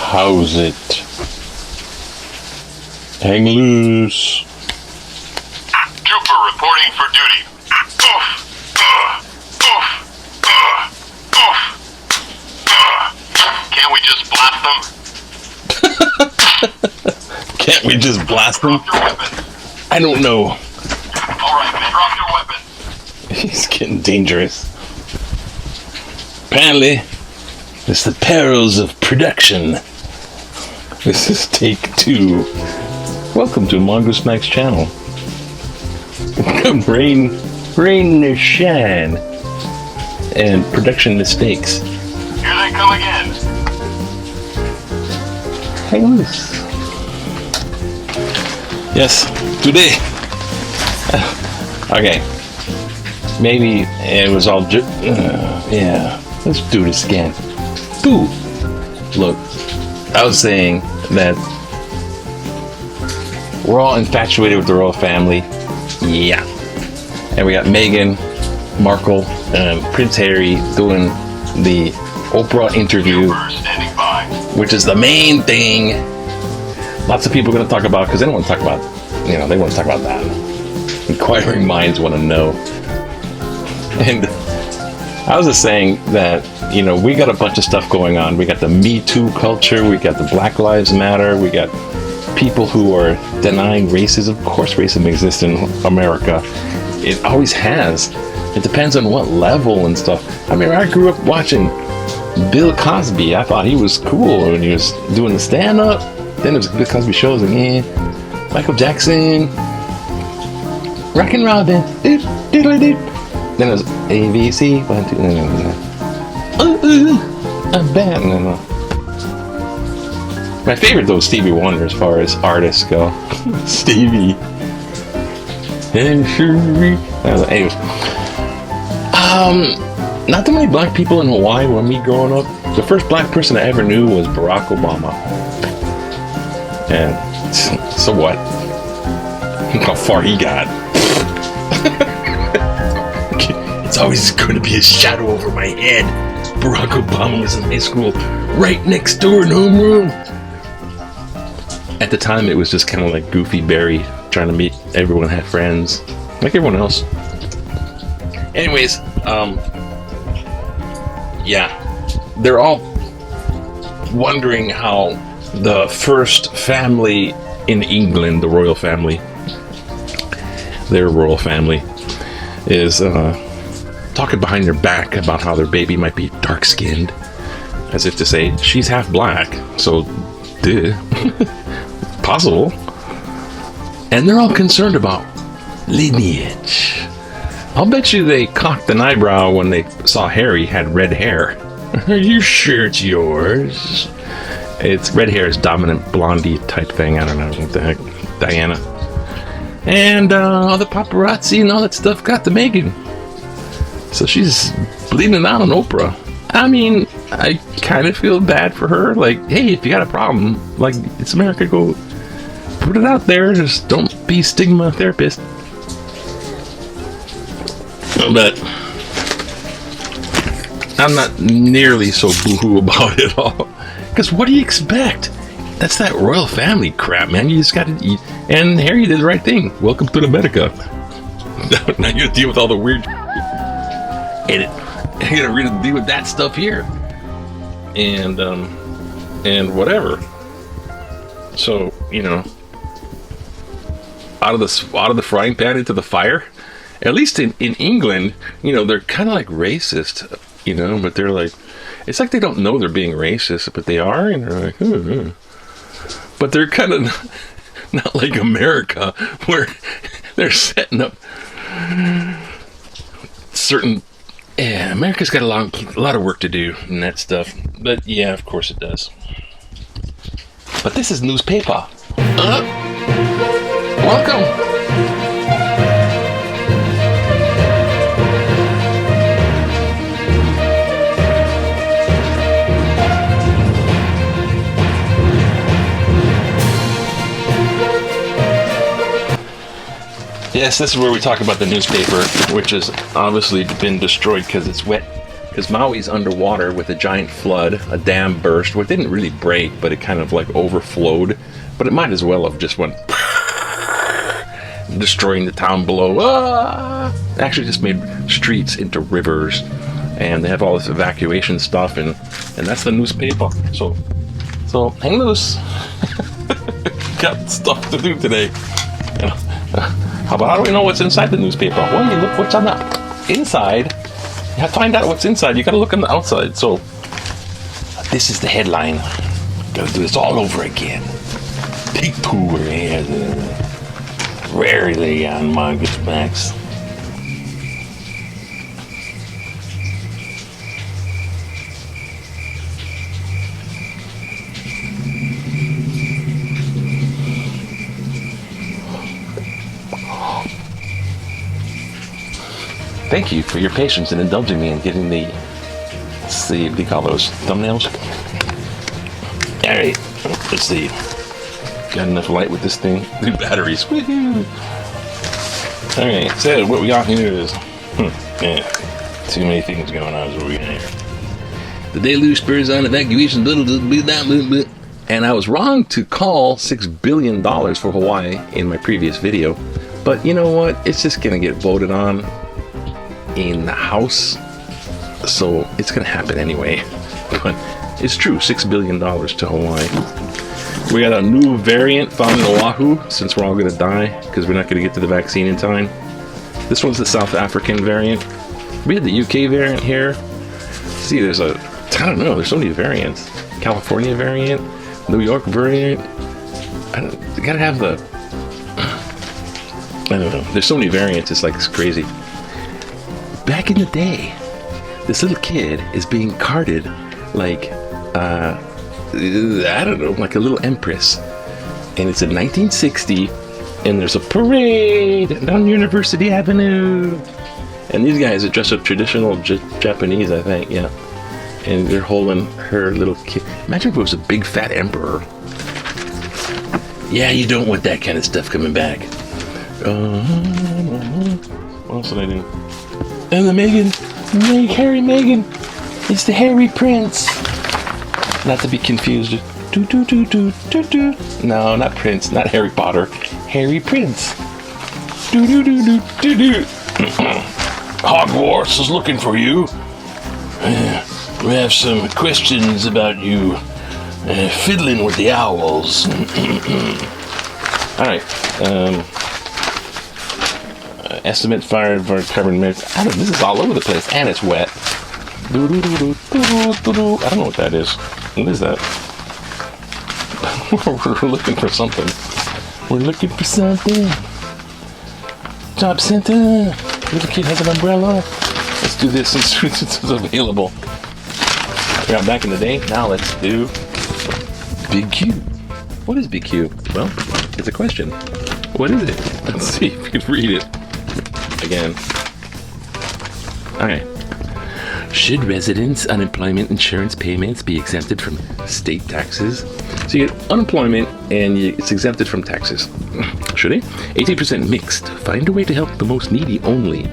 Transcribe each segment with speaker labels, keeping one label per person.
Speaker 1: How's it? Hang loose.
Speaker 2: Trooper reporting for duty. Can't we just blast them?
Speaker 1: Can't we just blast them? I don't know.
Speaker 2: Alright, drop your weapons.
Speaker 1: He's getting dangerous. Apparently, it's the perils of production. This is take 2. Welcome to Mongoose Max channel. Rain or shine. And production mistakes.
Speaker 2: Here they come again.
Speaker 1: Hang loose. Yes, today. Okay. Maybe it was all yeah. Let's do this again. Boo! Look, I was saying that we're all infatuated with the royal family. Yeah. And we got Meghan Markle and Prince Harry doing the Oprah interview, which is the main thing lots of people are going to talk about, because they don't want to talk about, they want to talk about that. Inquiring minds want to know. And I was just saying that, we got a bunch of stuff going on. We got the Me Too culture. We got the Black Lives Matter. We got people who are denying racism. Of course, racism exists in America. It always has. It depends on what level and stuff. I mean, I grew up watching Bill Cosby. I thought he was cool when he was doing the stand-up. Then it was Bill Cosby shows again. Michael Jackson. Rockin' Robin. Then it was ABC. 1, 2, I'm bad. My favorite though is Stevie Wonder as far as artists go. Stevie. Anyways. Not too many black people in Hawaii when me growing up. The first black person I ever knew was Barack Obama. And so what? Look how far he got. It's always going to be a shadow over my head. Barack Obama was in high school right next door in homeroom. At the time, it was just kind of like Goofy Barry trying to meet everyone, have friends, like everyone else. Anyways, yeah, they're all wondering how the first family in England, the royal family, their royal family, is talking behind their back about how their baby might be dark-skinned, as if to say, she's half black, so duh. Possible. And they're all concerned about lineage. I'll bet you they cocked an eyebrow when they saw Harry had red hair. Are you sure it's yours? It's red hair is dominant blondie type thing. I don't know what the heck. Diana. And all the paparazzi and all that stuff got to Meghan. So she's bleeding out on Oprah. I mean, I kind of feel bad for her. Like, hey, if you got a problem, like, it's America, go put it out there. Just don't be stigma therapist. But I'm not nearly so boohoo about it all. Because what do you expect? That's that royal family crap, man. You just got to eat. And Harry did the right thing. Welcome to America. Now you deal with all the weird. And you gotta really deal with that stuff here. And whatever. So, out of the frying pan into the fire. At least in England, they're kind of like racist, but they're like, it's like they don't know they're being racist, but they are, and they're like, But they're kind of not like America, where they're setting up certain. Yeah, America's got a lot of work to do in that stuff. But yeah, of course it does. But this is news Pepah. Yes, this is where we talk about the newspaper, which has obviously been destroyed because it's wet. Because Maui's underwater with a giant flood, a dam burst. Well, it didn't really break, but it kind of like overflowed. But it might as well have just went destroying the town below. Ah! It actually just made streets into rivers, and they have all this evacuation stuff, and that's the newspaper. So hang loose. Got stuff to do today. How do we know what's inside the newspaper? Well, you look what's on the inside. You have to find out what's inside. You got to look on the outside. So this is the headline. Got to do this all over again. Big poo rarely on Margaret's backs. Thank you for your patience in indulging me in getting the, let's see, what do you call those, thumbnails? Alright, let's see. Got enough light with this thing? New batteries, woohoo! Alright, so what we got here is, too many things going on is what we got here. The deluge spurs on evacuation, and I was wrong to call $6 billion for Hawaii in my previous video, but you know what, it's just gonna get voted on in the House, so it's gonna happen anyway. But it's true, $6 billion to Hawaii. We got a new variant found in Oahu, since we're all gonna die because we're not gonna get to the vaccine in time. This one's the South African variant. We had the UK variant here. See, there's I don't know, there's so many variants. California variant, New York variant. You gotta have the, I don't know, there's so many variants, it's like it's crazy. Back in the day, this little kid is being carted like, I don't know, like a little empress. And it's in 1960, and there's a parade down University Avenue. And these guys are dressed up traditional Japanese, I think, yeah. And they're holding her little kid. Imagine if it was a big fat emperor. Yeah, you don't want that kind of stuff coming back. What else did I do? And the Harry Meghan. It's the Harry Prince. Not to be confused. No, not Prince, not Harry Potter. Harry Prince. Hogwarts is looking for you. We have some questions about you fiddling with the owls. Alright. Estimate fire for carbon emissions. This is all over the place, and it's wet. I don't know what that is. What is that? We're looking for something. We're looking for something. Job center. Little kid has an umbrella. Let's do this since it's available. We got back in the day. Now let's do Big Q. What is Big Q? Well, it's a question. What is it? Let's see if we can read it. Again. Alright. Should residents' unemployment insurance payments be exempted from state taxes? So you get unemployment and it's exempted from taxes. Should they? 18% mixed. Find a way to help the most needy only.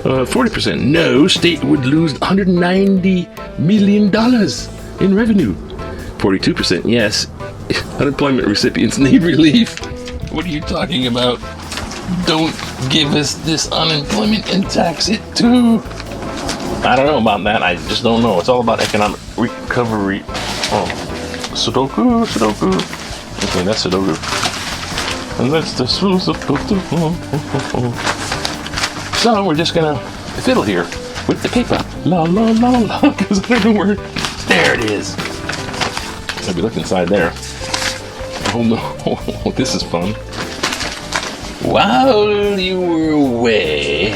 Speaker 1: 40% no. State would lose $190 million in revenue. 42% yes. Unemployment recipients need relief. What are you talking about? Don't give us this unemployment and tax it too. I don't know about that. I just don't know. It's all about economic recovery. Oh, Sudoku. Okay, that's Sudoku. And that's the So we're just gonna fiddle here with the paper. La la la la, because I don't know where. There it is. Maybe look inside there. Oh no, this is fun. While you were away,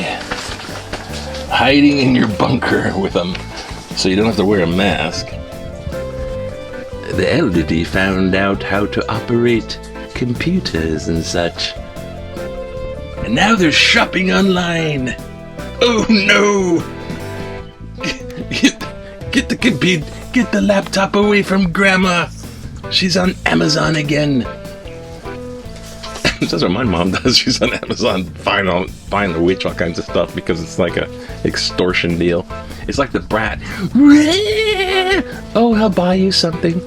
Speaker 1: hiding in your bunker with them, so you don't have to wear a mask, the elderly found out how to operate computers and such. And now they're shopping online. Oh no! Get the computer, get the laptop away from Grandma. She's on Amazon again. That's what my mom does. She's on Amazon buying the witch all kinds of stuff because it's like a extortion deal. It's like the brat. Oh, I'll buy you something.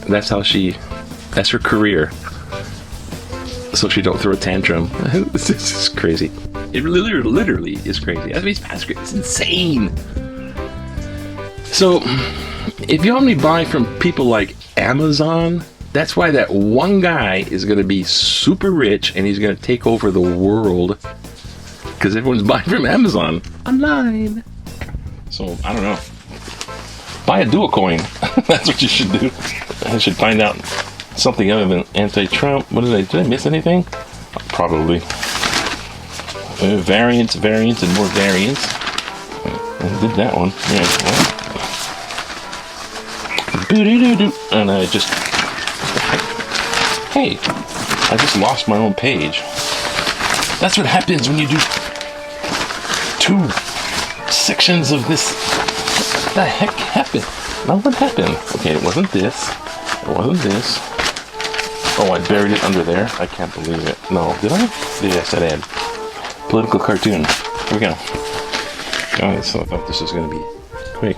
Speaker 1: That's her career. So she don't throw a tantrum. This is crazy. It literally is crazy. It's insane. So, if you only buy from people like Amazon, that's why that one guy is going to be super rich and he's going to take over the world because everyone's buying from Amazon online. So, I don't know. Buy a dual coin. That's what you should do. I should find out something other than anti-Trump. Did I miss anything? Probably. Variants, and more variants. I did that one. Yeah. And I just... Hey, I just lost my own page. That's what happens when you do 2 sections of this. What the heck happened? Now what happened? Okay, it wasn't this. Oh, I buried it under there. I can't believe it. No, did I? Yes, I did. Political cartoon. Here we go. Alright, so I thought this was going to be quick.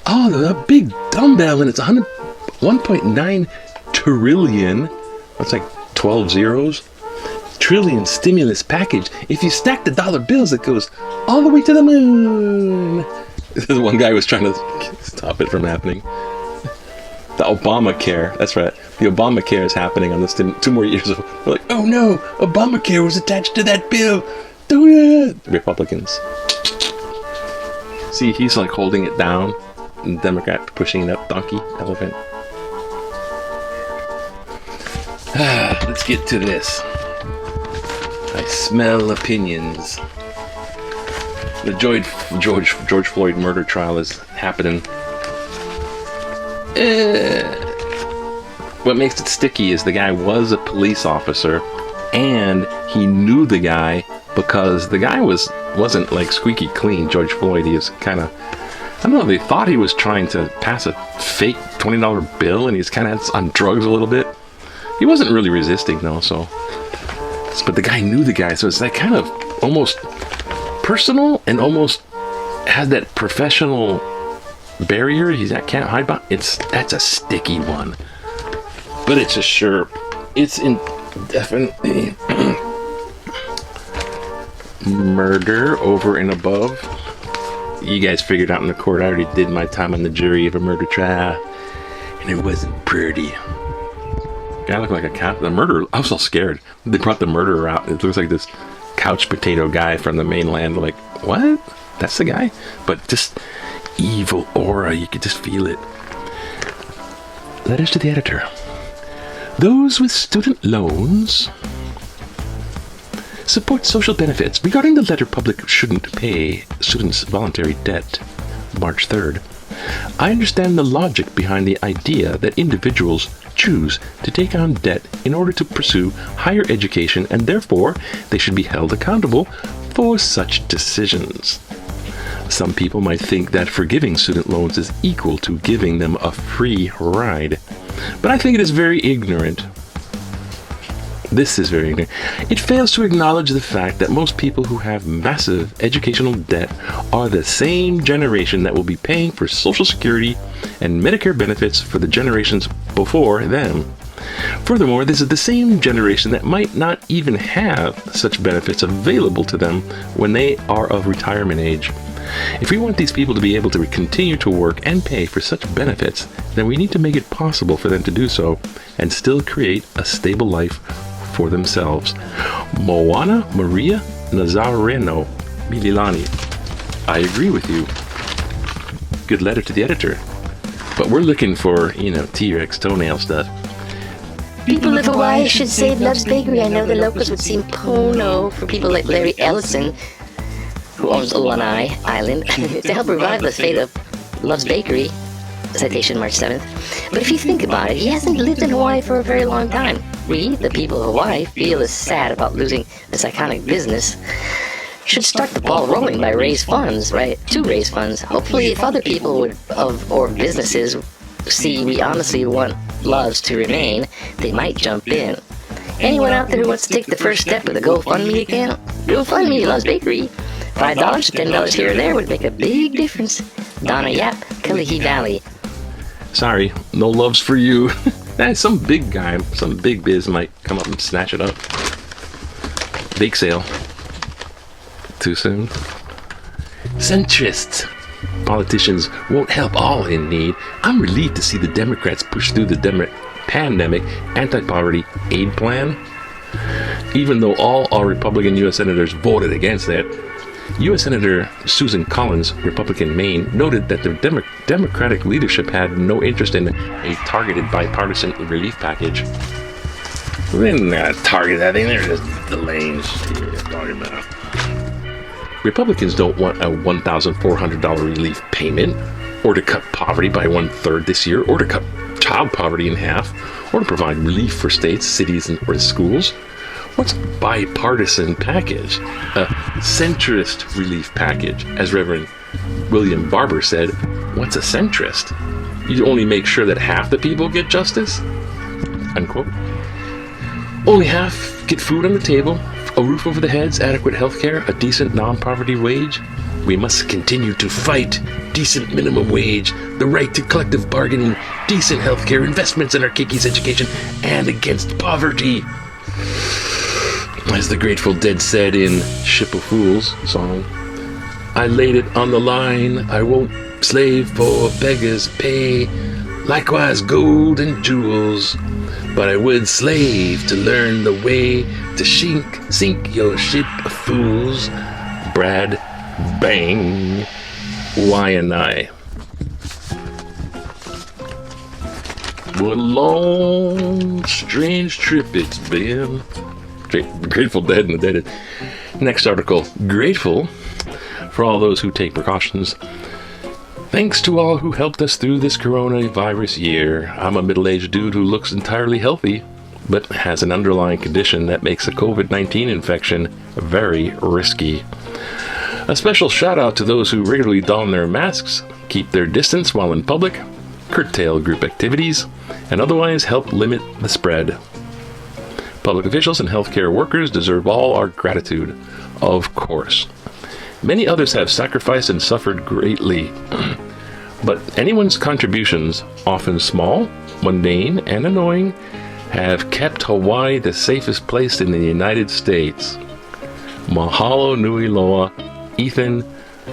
Speaker 1: Oh, the big dumbbell, and it's 1.9 trillion. That's like 12 zeros. Trillion stimulus package. If you stack the dollar bills, it goes all the way to the moon. This one guy was trying to stop it from happening. The Obamacare, that's right. The Obamacare is happening on this 2 more years. They're like, oh no, Obamacare was attached to that bill. Do it, Republicans. See, he's like holding it down, and the Democrat pushing it up. Donkey, elephant. Let's get to this. I smell opinions. The George Floyd murder trial is happening. What makes it sticky is the guy was a police officer, and he knew the guy because the guy wasn't like squeaky clean. George Floyd, he was kind of, I don't know, they thought he was trying to pass a fake $20 bill, and he's kind of on drugs a little bit. He wasn't really resisting though, but the guy knew the guy, so it's like kind of almost personal and almost has that professional barrier can't hide behind. That's a sticky one, but it's definitely murder over and above. You guys figured out in the court. I already did my time on the jury of a murder trial, and it wasn't pretty. Guy looked like a cat. The murderer, I was all scared. They brought the murderer out. It looks like this couch potato guy from the mainland. Like, what? That's the guy? But just evil aura, you could just feel it. Letters to the editor. Those with student loans support social benefits. Regarding the letter public shouldn't pay students' voluntary debt, March 3rd. I understand the logic behind the idea that individuals choose to take on debt in order to pursue higher education, and therefore they should be held accountable for such decisions. Some people might think that forgiving student loans is equal to giving them a free ride, but I think it is very ignorant. This is very ignorant. It fails to acknowledge the fact that most people who have massive educational debt are the same generation that will be paying for Social Security and Medicare benefits for the generations before them. Furthermore, this is the same generation that might not even have such benefits available to them when they are of retirement age. If we want these people to be able to continue to work and pay for such benefits, then we need to make it possible for them to do so and still create a stable life for themselves. Moana Maria Nazareno Mililani. I agree with you. Good letter to the editor. But we're looking for, T-Rex toenail stuff.
Speaker 3: People of Hawaii should save Love's Bakery. I know the locals would seem pono for people like Larry Ellison, who owns Lanai Island, to help revive the fate of Love's Bakery. Citation March 7th. But if you think about it, he hasn't lived in Hawaii for a very long time. We, the people of Hawaii, feel as sad about losing this iconic business. Should start the ball rolling by raise funds, right? To raise funds. Hopefully, if other people or businesses see we honestly want Love's to remain, they might jump in. Anyone out there who wants to take the first step with a GoFundMe account? GoFundMe Loves Bakery. $5 to $10 here or there would make a big difference. Donna Yap, Kalihi Valley.
Speaker 1: Sorry, no loves for you. Some big guy, some big biz might come up and snatch it up. Bake sale. Too soon. Centrists. Politicians won't help all in need. I'm relieved to see the Democrats push through the pandemic anti-poverty aid plan. Even though all our Republican U.S. senators voted against it, U.S. Senator Susan Collins, Republican Maine, noted that the Democratic leadership had no interest in a targeted bipartisan relief package. We didn't target that thing, they're just delaying shit you're talking about. Republicans don't want a $1,400 relief payment, or to cut poverty by 1/3 this year, or to cut child poverty in half, or to provide relief for states, cities, or schools. What's a bipartisan package? A centrist relief package. As Reverend William Barber said, what's a centrist? You only make sure that half the people get justice? Unquote. Only half get food on the table, a roof over the heads, adequate health care, a decent non-poverty wage. We must continue to fight decent minimum wage, the right to collective bargaining, decent health care, investments in our kikis education, and against poverty. As the Grateful Dead said in Ship of Fools song, I laid it on the line, I won't slave for beggars' pay, likewise gold and jewels, but I would slave to learn the way to sink your ship of fools. Brad Bang, Y&I. What a long, strange trip it's been. Grateful Dead and the Dead. Next article. Grateful for all those who take precautions. Thanks to all who helped us through this coronavirus year. I'm a middle-aged dude who looks entirely healthy, but has an underlying condition that makes a COVID-19 infection very risky. A special shout out to those who regularly don their masks, keep their distance while in public, curtail group activities, and otherwise help limit the spread. Public officials and healthcare workers deserve all our gratitude, of course. Many others have sacrificed and suffered greatly, but anyone's contributions, often small, mundane, and annoying, have kept Hawaii the safest place in the United States. Mahalo nui loa, Ethan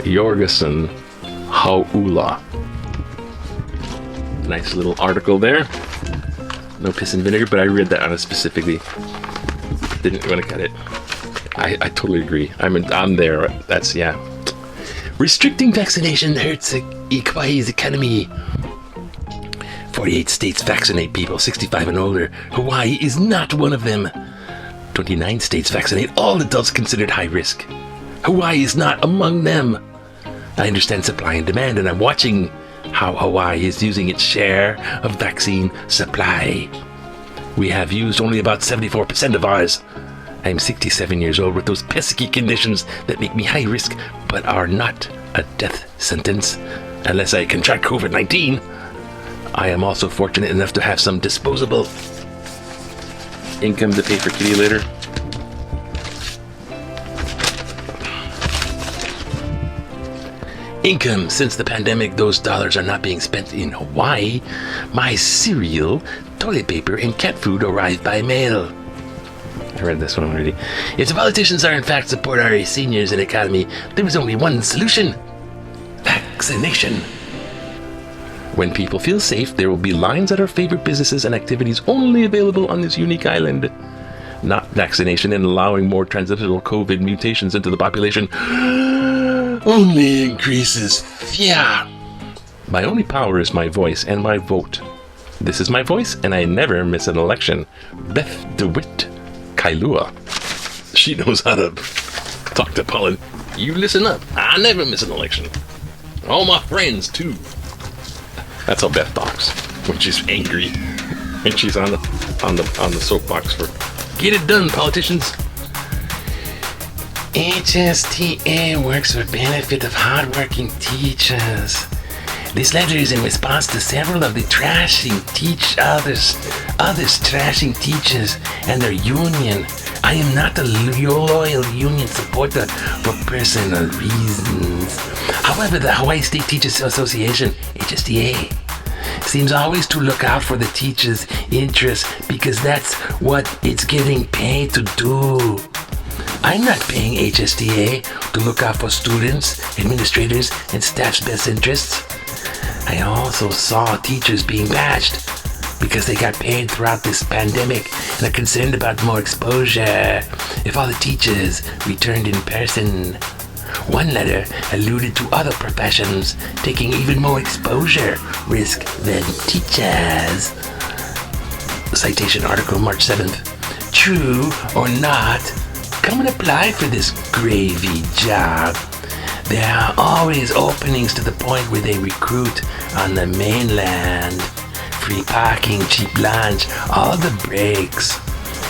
Speaker 1: Jorgensen, Haula. Nice little article there. No piss and vinegar, but I read that on it specifically. Didn't want to cut it. I totally agree. I'm there. That's, yeah. Restricting vaccination hurts Hawaii's economy. 48 states vaccinate people 65 and older. Hawaii is not one of them. 29 states vaccinate all adults considered high risk. Hawaii is not among them. I understand supply and demand, and I'm watching how Hawaii is using its share of vaccine supply. We have used only about 74% of ours. I'm 67 years old with those pesky conditions that make me high risk, but are not a death sentence, unless I contract COVID-19. I am also fortunate enough to have some disposable income to pay for kitty litter. Income. Since the pandemic, those dollars are not being spent in Hawaii. My cereal, toilet paper, and cat food arrive by mail. I read this one already. If the politicians are in fact support our seniors and economy, there is only one solution. Vaccination. When people feel safe, there will be lines at our favorite businesses and activities only available on this unique island. Not vaccination and allowing more transmissible COVID mutations into the population only increases fear. My only power is my voice and my vote. This is my voice, and I never miss an election. Beth DeWitt, Kailua. She knows how to talk to Pollen. You listen up. I never miss an election. All my friends, too. That's how Beth talks when she's angry and she's on the soapbox for get it done, politicians. HSTA works for benefit of hardworking teachers. This letter is in response to several of the trashing teach others others trashing teachers and their union. I am not a loyal union supporter for personal reasons. However, the Hawaii State Teachers Association, HSTA, seems always to look out for the teachers' interests because that's what it's getting paid to do. I'm not paying HSTA to look out for students, administrators, and staff's best interests. I also saw teachers being bashed because they got paid throughout this pandemic and are concerned about more exposure if all the teachers returned in person. One letter alluded to other professions taking even more exposure risk than teachers. Citation article, March 7th. True or not, come and apply for this gravy job. There are always openings to the point where they recruit on the mainland. Free parking, cheap lunch, all the breaks.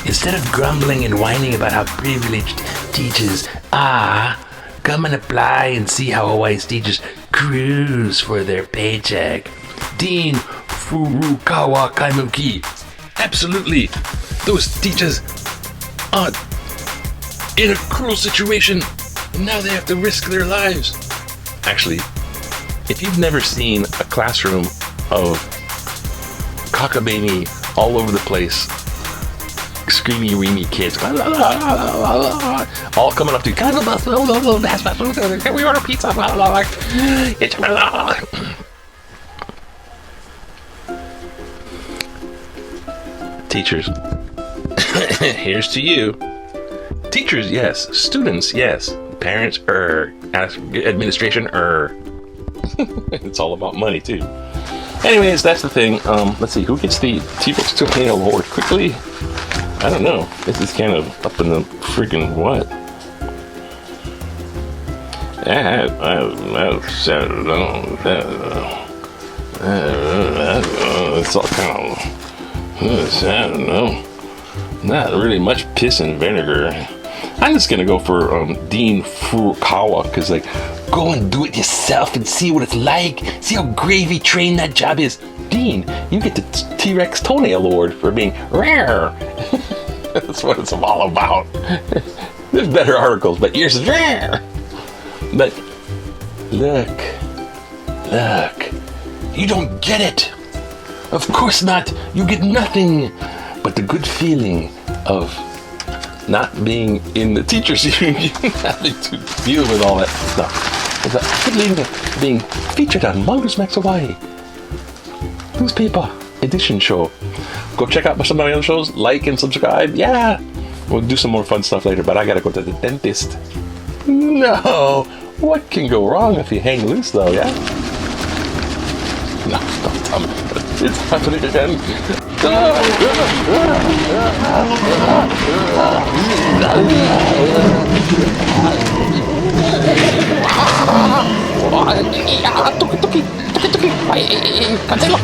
Speaker 1: Instead of grumbling and whining about how privileged teachers are, come and apply and see how Hawaii's teachers cruise for their paycheck. Dean Furukawa Kaimuki. Absolutely. Those teachers are in a cruel situation. And now they have to risk their lives. Actually, if you've never seen a classroom of cockamamie all over the place, screamy-weemy kids, all coming up to you, can we order pizza? Teachers, here's to you. Teachers, yes. Students, yes. Parents, administration, It's all about money, too. Anyways, that's the thing. Let's see, who gets the T-Rex Tornado Award quickly? I don't know. This is kind of up in the freaking what? It's all kind of, I don't know. Not really much piss and vinegar. I'm just gonna go for Dean Furukawa, because like, go and do it yourself and see what it's like. See how gravy trained that job is. Dean, you get the T-Rex Toenail Award for being rare. That's what it's all about. There's better articles, but yours is rare. But look, you don't get it. Of course not. You get nothing but the good feeling of not being in the teachers' union, having to deal with all that stuff. It's a feeling of being featured on Mongoose Max Hawaii. Newspaper edition show. Go check out some of my other shows, like and subscribe. Yeah, we'll do some more fun stuff later, but I gotta go to the dentist. No, what can go wrong if you hang loose though, yeah? No, don't tell me. It's happening again. Cancelo.